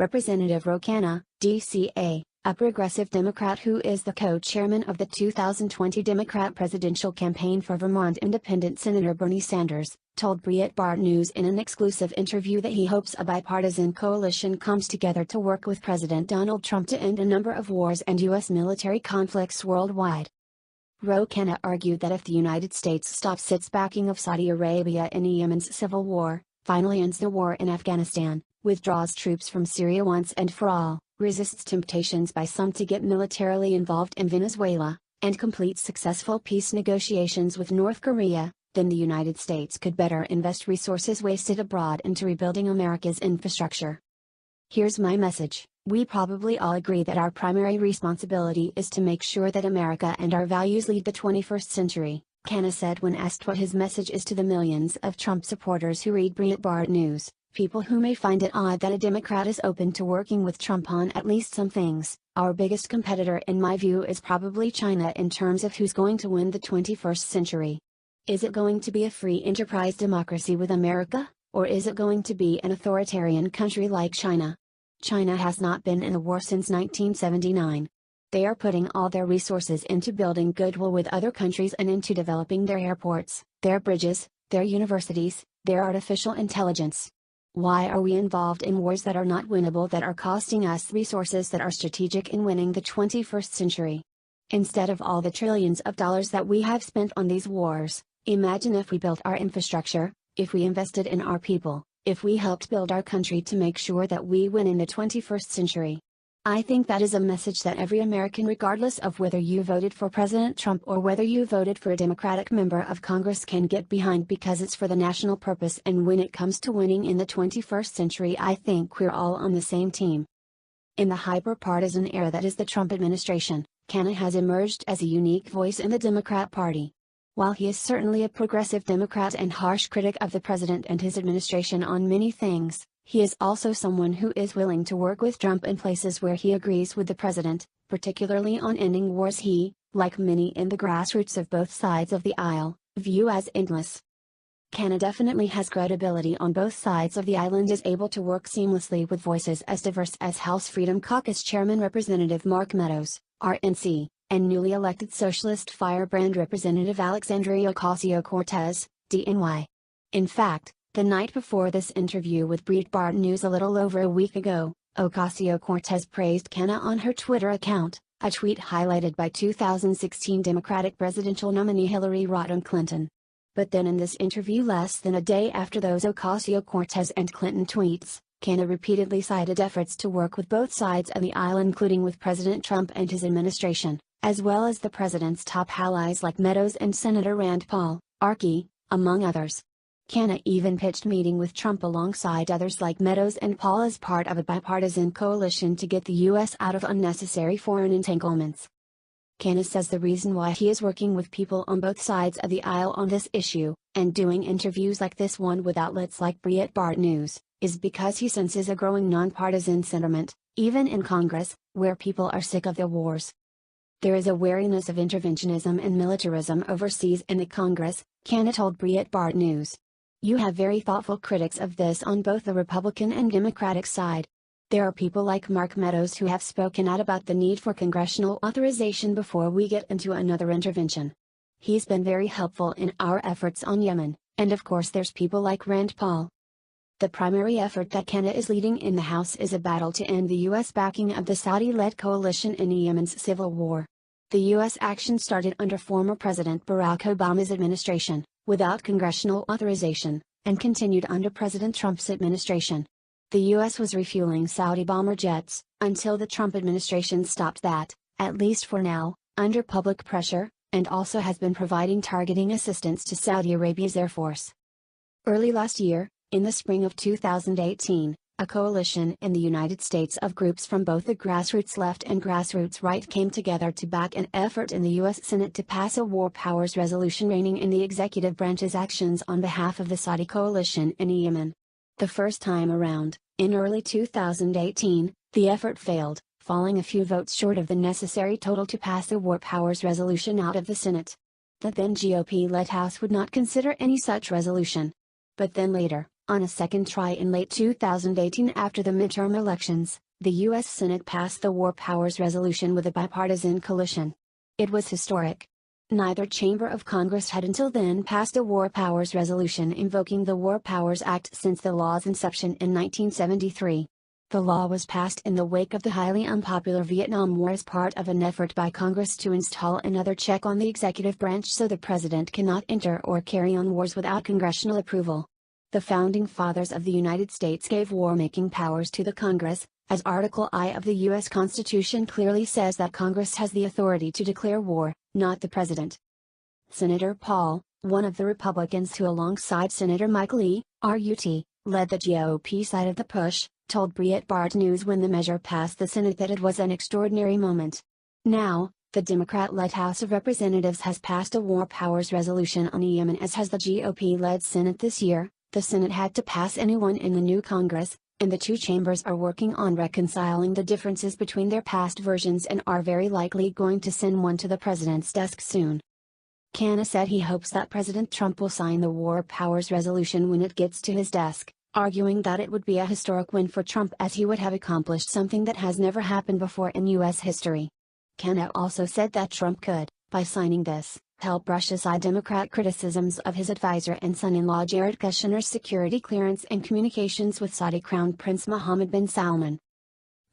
Representative Khanna, DCA, a progressive Democrat who is the co-chairman of the 2020 Democrat presidential campaign for Vermont Independent Senator Bernie Sanders, told Breitbart News in an exclusive interview that he hopes a bipartisan coalition comes together to work with President Donald Trump to end a number of wars and U.S. military conflicts worldwide. Khanna argued that if the United States stops its backing of Saudi Arabia in Yemen's civil war, finally ends the war in Afghanistan, withdraws troops from Syria once and for all, resists temptations by some to get militarily involved in Venezuela, and completes successful peace negotiations with North Korea, then the United States could better invest resources wasted abroad into rebuilding America's infrastructure. Here's my message. We probably all agree that our primary responsibility is to make sure that America and our values lead the 21st century, Khanna said when asked what his message is to the millions of Trump supporters who read Breitbart News, people who may find it odd that a Democrat is open to working with Trump on at least some things. Our biggest competitor in my view is probably China in terms of who's going to win the 21st century. Is it going to be a free enterprise democracy with America, or is it going to be an authoritarian country like China? China has not been in a war since 1979. They are putting all their resources into building goodwill with other countries and into developing their airports, their bridges, their universities, their artificial intelligence. Why are we involved in wars that are not winnable, that are costing us resources that are strategic in winning the 21st century? Instead of all the trillions of dollars that we have spent on these wars, imagine if we built our infrastructure, if we invested in our people, if we helped build our country to make sure that we win in the 21st century. I think that is a message that every American, regardless of whether you voted for President Trump or whether you voted for a Democratic member of Congress, can get behind because it's for the national purpose, and when it comes to winning in the 21st century, I think we're all on the same team. In the hyper-partisan era that is the Trump administration, Khanna has emerged as a unique voice in the Democrat Party. While he is certainly a progressive Democrat and harsh critic of the president and his administration on many things, he is also someone who is willing to work with Trump in places where he agrees with the president, particularly on ending wars he, like many in the grassroots of both sides of the aisle, view as endless. Khanna definitely has credibility on both sides of the aisle and is able to work seamlessly with voices as diverse as House Freedom Caucus Chairman Representative Mark Meadows, RNC, and newly elected Socialist Firebrand Representative Alexandria Ocasio-Cortez, DNY. In fact, the night before this interview with Breitbart News a little over a week ago, Ocasio-Cortez praised Khanna on her Twitter account, a tweet highlighted by 2016 Democratic presidential nominee Hillary Rodham Clinton. But then in this interview less than a day after those Ocasio-Cortez and Clinton tweets, Khanna repeatedly cited efforts to work with both sides of the aisle, including with President Trump and his administration, as well as the president's top allies like Meadows and Senator Rand Paul, Archie, among others. Khanna even pitched meeting with Trump alongside others like Meadows and Paul as part of a bipartisan coalition to get the U.S. out of unnecessary foreign entanglements. Khanna says the reason why he is working with people on both sides of the aisle on this issue, and doing interviews like this one with outlets like Breitbart News, is because he senses a growing nonpartisan sentiment, even in Congress, where people are sick of the wars. There is a wariness of interventionism and militarism overseas in the Congress, Khanna told Breitbart News. You have very thoughtful critics of this on both the Republican and Democratic side. There are people like Mark Meadows who have spoken out about the need for congressional authorization before we get into another intervention. He's been very helpful in our efforts on Yemen, and of course there's people like Rand Paul. The primary effort that Khanna is leading in the House is a battle to end the U.S. backing of the Saudi-led coalition in Yemen's civil war. The U.S. action started under former President Barack Obama's administration, without congressional authorization, and continued under President Trump's administration. The U.S. was refueling Saudi bomber jets, until the Trump administration stopped that, at least for now, under public pressure, and also has been providing targeting assistance to Saudi Arabia's Air Force. Early last year, in the spring of 2018, a coalition in the United States of groups from both the grassroots left and grassroots right came together to back an effort in the U.S. Senate to pass a war powers resolution reining in the executive branch's actions on behalf of the Saudi coalition in Yemen. The first time around, in early 2018, the effort failed, falling a few votes short of the necessary total to pass the war powers resolution out of the Senate. The then GOP-led House would not consider any such resolution. But then later, On a second try in late 2018 after the midterm elections, the U.S. Senate passed the War Powers Resolution with a bipartisan coalition. It was historic. Neither chamber of Congress had until then passed a War Powers Resolution invoking the War Powers Act since the law's inception in 1973. The law was passed in the wake of the highly unpopular Vietnam War as part of an effort by Congress to install another check on the executive branch so the president cannot enter or carry on wars without congressional approval. The Founding Fathers of the United States gave war-making powers to the Congress, as Article I of the U.S. Constitution clearly says that Congress has the authority to declare war, not the president. Senator Paul, one of the Republicans who alongside Senator Mike Lee, RUT, led the GOP side of the push, told Breitbart News when the measure passed the Senate that it was an extraordinary moment. Now, the Democrat-led House of Representatives has passed a War Powers Resolution on Yemen, as has the GOP-led Senate this year. The Senate had to pass anyone in the new Congress, and the two chambers are working on reconciling the differences between their past versions and are very likely going to send one to the president's desk soon. Khanna said he hopes that President Trump will sign the War Powers Resolution when it gets to his desk, arguing that it would be a historic win for Trump as he would have accomplished something that has never happened before in U.S. history. Khanna also said that Trump could, by signing this, help brush aside Democrat criticisms of his advisor and son-in-law Jared Kushner's security clearance and communications with Saudi Crown Prince Mohammed bin Salman.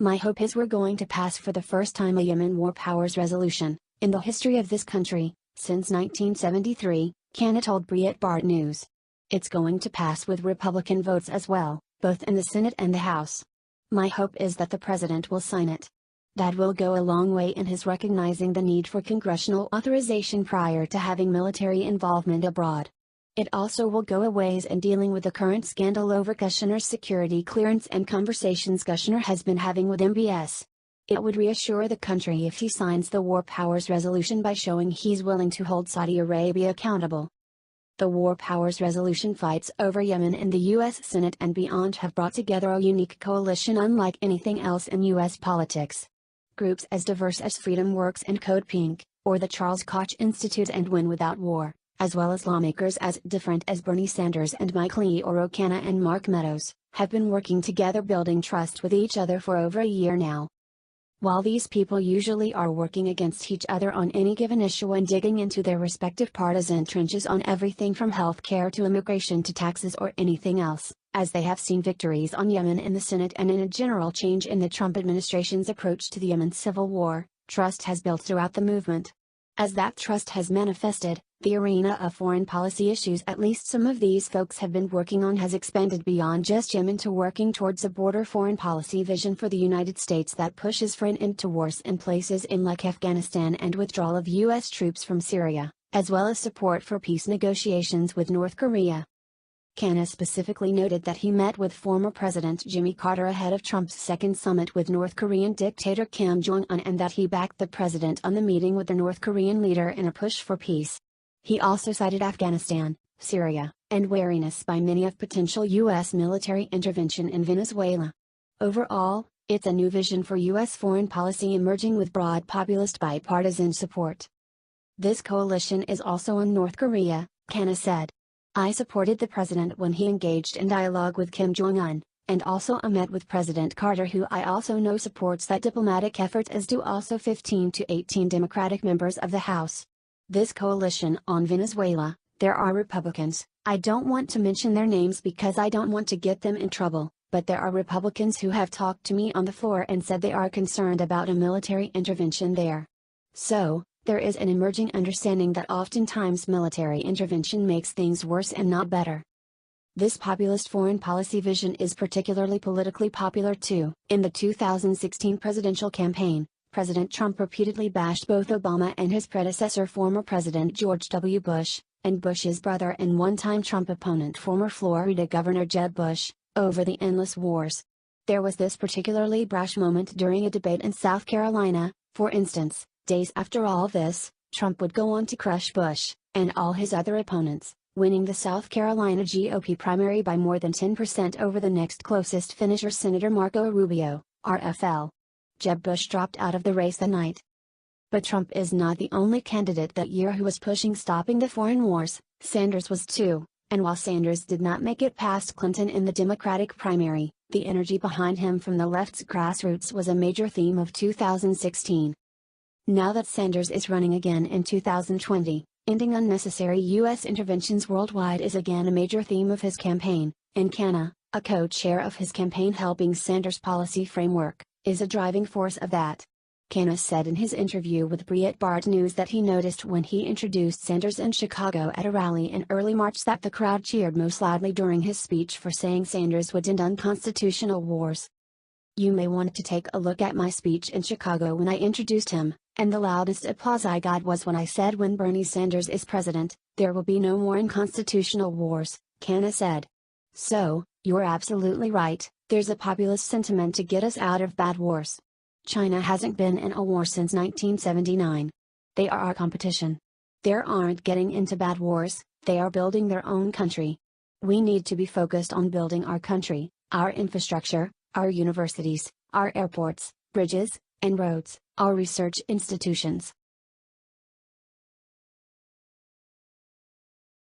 My hope is we're going to pass for the first time a Yemen War Powers Resolution, in the history of this country, since 1973, Khanna told Breitbart News. It's going to pass with Republican votes as well, both in the Senate and the House. My hope is that the president will sign it. That will go a long way in his recognizing the need for congressional authorization prior to having military involvement abroad. It also will go a ways in dealing with the current scandal over Kushner's security clearance and conversations Kushner has been having with MBS. It would reassure the country if he signs the War Powers Resolution by showing he's willing to hold Saudi Arabia accountable. The War Powers Resolution fights over Yemen in the U.S. Senate and beyond have brought together a unique coalition unlike anything else in U.S. politics. Groups as diverse as Freedom Works and Code Pink, or the Charles Koch Institute and Win Without War, as well as lawmakers as different as Bernie Sanders and Mike Lee or Khanna and Mark Meadows, have been working together building trust with each other for over a year now. While these people usually are working against each other on any given issue and digging into their respective partisan trenches on everything from health care to immigration to taxes or anything else, as they have seen victories on Yemen in the Senate and in a general change in the Trump administration's approach to the Yemen civil war, trust has built throughout the movement. As that trust has manifested, the arena of foreign policy issues at least some of these folks have been working on has expanded beyond just Yemen to working towards a broader foreign policy vision for the United States that pushes for an end to wars in places in like Afghanistan and withdrawal of U.S. troops from Syria, as well as support for peace negotiations with North Korea. Khanna specifically noted that he met with former President Jimmy Carter ahead of Trump's second summit with North Korean dictator Kim Jong-un and that he backed the president on the meeting with the North Korean leader in a push for peace. He also cited Afghanistan, Syria, and wariness by many of potential U.S. military intervention in Venezuela. Overall, it's a new vision for U.S. foreign policy emerging with broad populist bipartisan support. This coalition is also on North Korea, Khanna said. I supported the president when he engaged in dialogue with Kim Jong-un, and also met with President Carter, who I also know supports that diplomatic effort, as do also 15 to 18 Democratic members of the House. This coalition on Venezuela, there are Republicans, I don't want to mention their names because I don't want to get them in trouble, but there are Republicans who have talked to me on the floor and said they are concerned about a military intervention there. So, there is an emerging understanding that oftentimes military intervention makes things worse and not better. This populist foreign policy vision is particularly politically popular too. In the 2016 presidential campaign, President Trump repeatedly bashed both Obama and his predecessor former President George W. Bush, and Bush's brother and one-time Trump opponent former Florida Governor Jeb Bush, over the endless wars. There was this particularly brash moment during a debate in South Carolina, for instance. Days after all this, Trump would go on to crush Bush, and all his other opponents, winning the South Carolina GOP primary by more than 10% over the next closest finisher Senator Marco Rubio, RFL. Jeb Bush dropped out of the race that night. But Trump is not the only candidate that year who was pushing stopping the foreign wars, Sanders was too, And while Sanders did not make it past Clinton in the Democratic primary, the energy behind him from the left's grassroots was a major theme of 2016. Now that Sanders is running again in 2020, ending unnecessary U.S. interventions worldwide is again a major theme of his campaign, and Khanna, a co-chair of his campaign helping Sanders' policy framework, is a driving force of that. Khanna said in his interview with Breitbart News that he noticed when he introduced Sanders in Chicago at a rally in early March that the crowd cheered most loudly during his speech for saying Sanders would end unconstitutional wars. You may want to take a look at my speech in Chicago when I introduced him, and the loudest applause I got was when I said when Bernie Sanders is president, there will be no more unconstitutional wars, Khanna said. So, you're absolutely right, there's a populist sentiment to get us out of bad wars. China hasn't been in a war since 1979. They are our competition. They aren't getting into bad wars, they are building their own country. We need to be focused on building our country, our infrastructure, our universities, our airports, bridges, and roads, our research institutions,